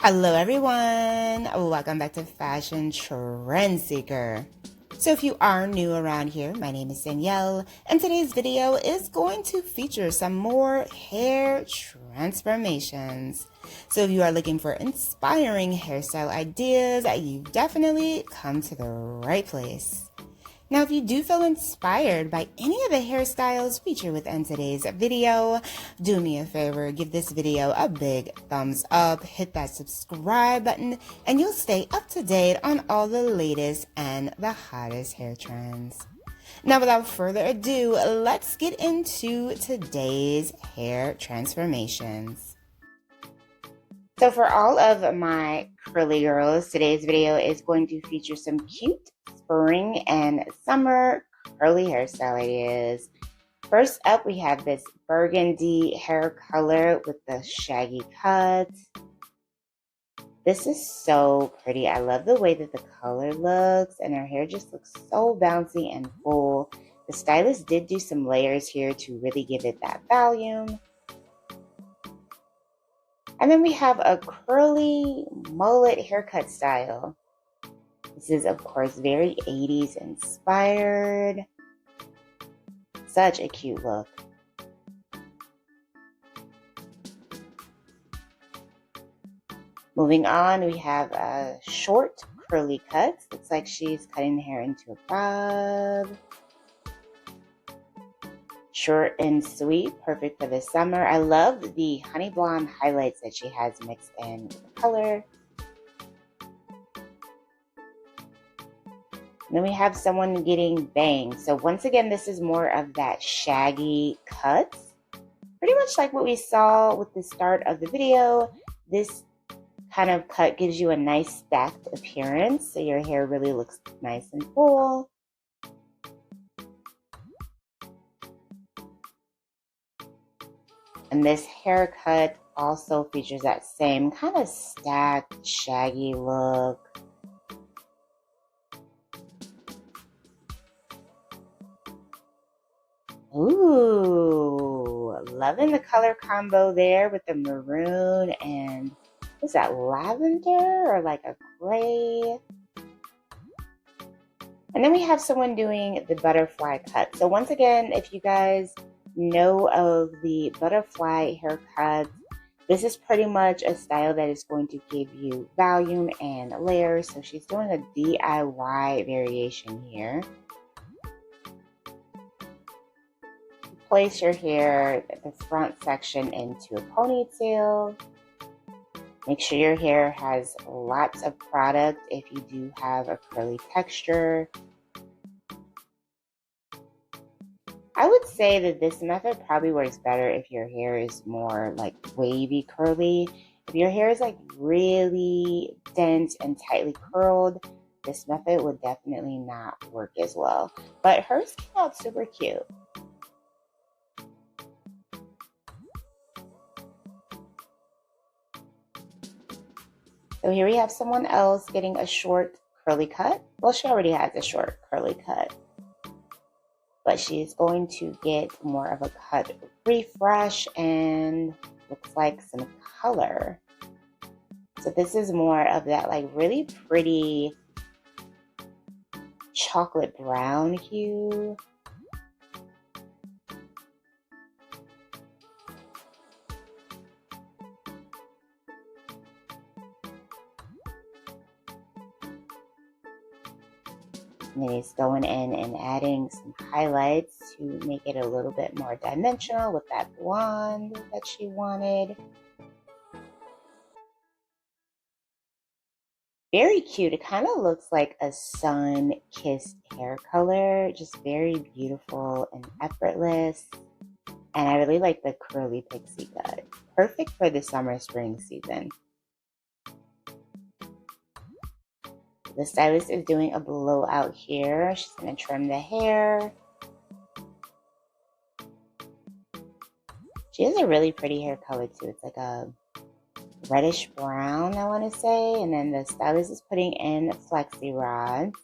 Hello everyone, welcome back to Fashion Trend Seeker. So if you are new around here, my name is Danielle, and today's video is going to feature some more hair transformations. So if you are looking for inspiring hairstyle ideas, you've definitely come to the right place. Now, if you do feel inspired by any of the hairstyles featured within today's video, do me a favor, give this video a big thumbs up, hit that subscribe button, and you'll stay up to date on all the latest and the hottest hair trends. Now, without further ado, let's get into today's hair transformations. So for all of my curly girls, today's video is going to feature some cute spring and summer curly hairstyle ideas. First up, we have this burgundy hair color with the shaggy cut. This is so pretty. I love the way that the color looks, and her hair just looks so bouncy and full. The stylist did do some layers here to really give it that volume. And then we have a curly mullet haircut style. This is, of course, very 80s inspired. Such a cute look. Moving on, we have a short curly cut. Looks like she's cutting the hair into a bob. Short and sweet, perfect for the summer. I love the honey blonde highlights that she has mixed in with the color. And then we have someone getting bangs. So once again, this is more of that shaggy cut. Pretty much like what we saw with the start of the video. This kind of cut gives you a nice stacked appearance, so your hair really looks nice and full. And this haircut also features that same kind of stacked, shaggy look. Ooh, loving the color combo there with the maroon and is that lavender or like a gray? And then we have someone doing the butterfly cut. So once again, if you guys know of the butterfly haircut, this is pretty much a style that is going to give you volume and layers. So she's doing a DIY variation here. Place your hair, the front section, into a ponytail. Make sure your hair has lots of product if you do have a curly texture. I would say that this method probably works better if your hair is more like wavy curly. If your hair is like really dense and tightly curled, this method would definitely not work as well. But hers came out super cute. So here we have someone else getting a short curly cut. Well, she already has a short curly cut, but she's going to get more of a cut refresh and looks like some color. So this is more of that like really pretty chocolate brown hue. And then he's going in and adding some highlights to make it a little bit more dimensional with that blonde that she wanted. Very cute. It kind of looks like a sun-kissed hair color. Just very beautiful and effortless. And I really like the curly pixie cut. Perfect for the summer spring season. The stylist is doing a blowout here. She's going to trim the hair. She has a really pretty hair color too. It's like a reddish brown, I want to say. And then the stylist is putting in flexi rods.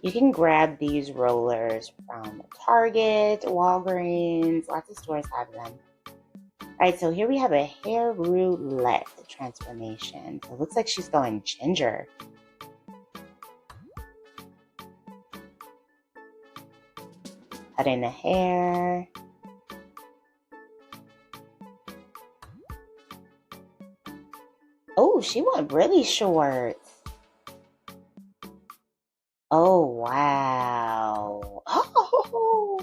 You can grab these rollers from Target, Walgreens, lots of stores have them. All right, so here we have a hair roulette transformation. So it looks like she's going ginger. Cutting the hair. Oh, she went really short. Oh, wow. Oh,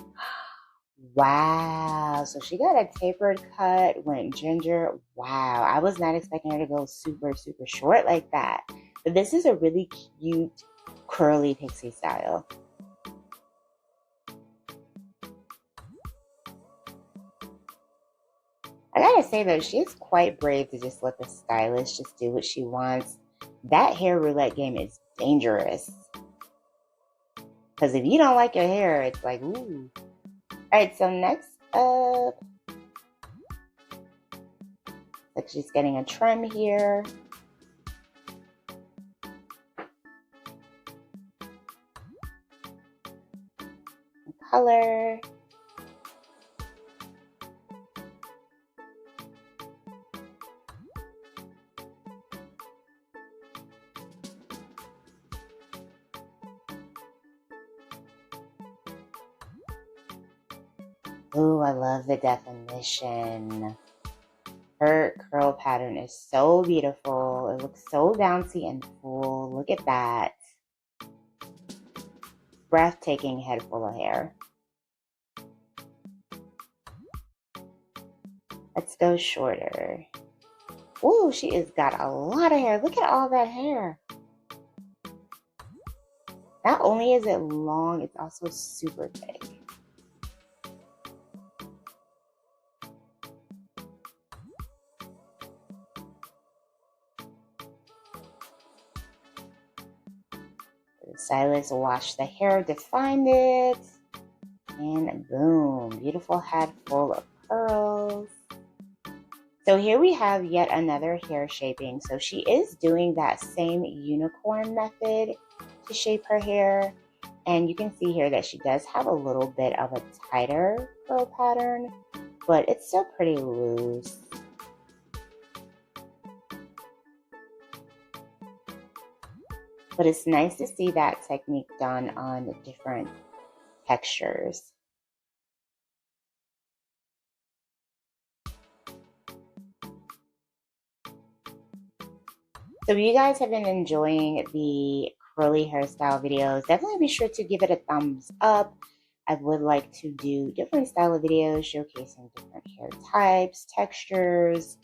wow. So she got a tapered cut, went ginger. Wow. I was not expecting her to go super, super short like that. But this is a really cute, curly pixie style. I gotta say though, she is quite brave to just let the stylist just do what she wants. That hair roulette game is dangerous. Because if you don't like your hair, it's like, ooh. Alright, so next up, like she's getting a trim here. Color. Ooh, I love the definition. Her curl pattern is so beautiful. It looks so bouncy and full. Look at that. Breathtaking head full of hair. Let's go shorter. Ooh, she has got a lot of hair. Look at all that hair. Not only is it long, it's also super big. The stylist washed the hair, defined it, and boom, beautiful head full of curls. So here we have yet another hair shaping. So she is doing that same unicorn method to shape her hair. And you can see here that she does have a little bit of a tighter curl pattern, but it's still pretty loose. But it's nice to see that technique done on different textures. So if you guys have been enjoying the curly hairstyle videos, definitely be sure to give it a thumbs up. I would like to do different style of videos showcasing different hair types, textures,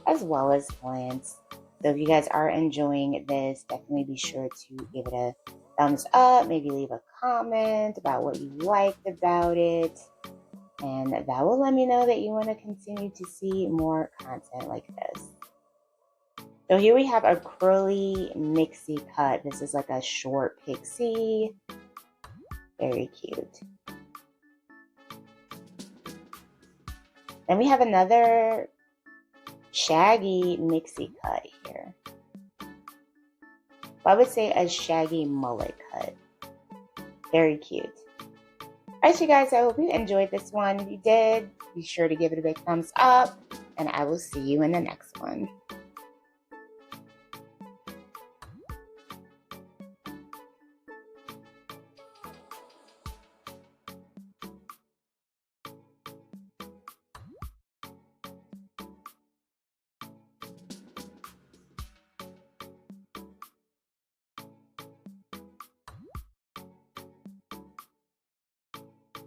as well as lengths. So if you guys are enjoying this, definitely be sure to give it a thumbs up, maybe leave a comment about what you liked about it. And that will let me know that you want to continue to see more content like this. So here we have a curly mixie cut. This is like a short pixie. Very cute. Then we have another shaggy mixie cut here. I would say a shaggy mullet cut. Very cute. Alright, you guys, I hope you enjoyed this one. If you did, be sure to give it a big thumbs up, and I will see you in the next one.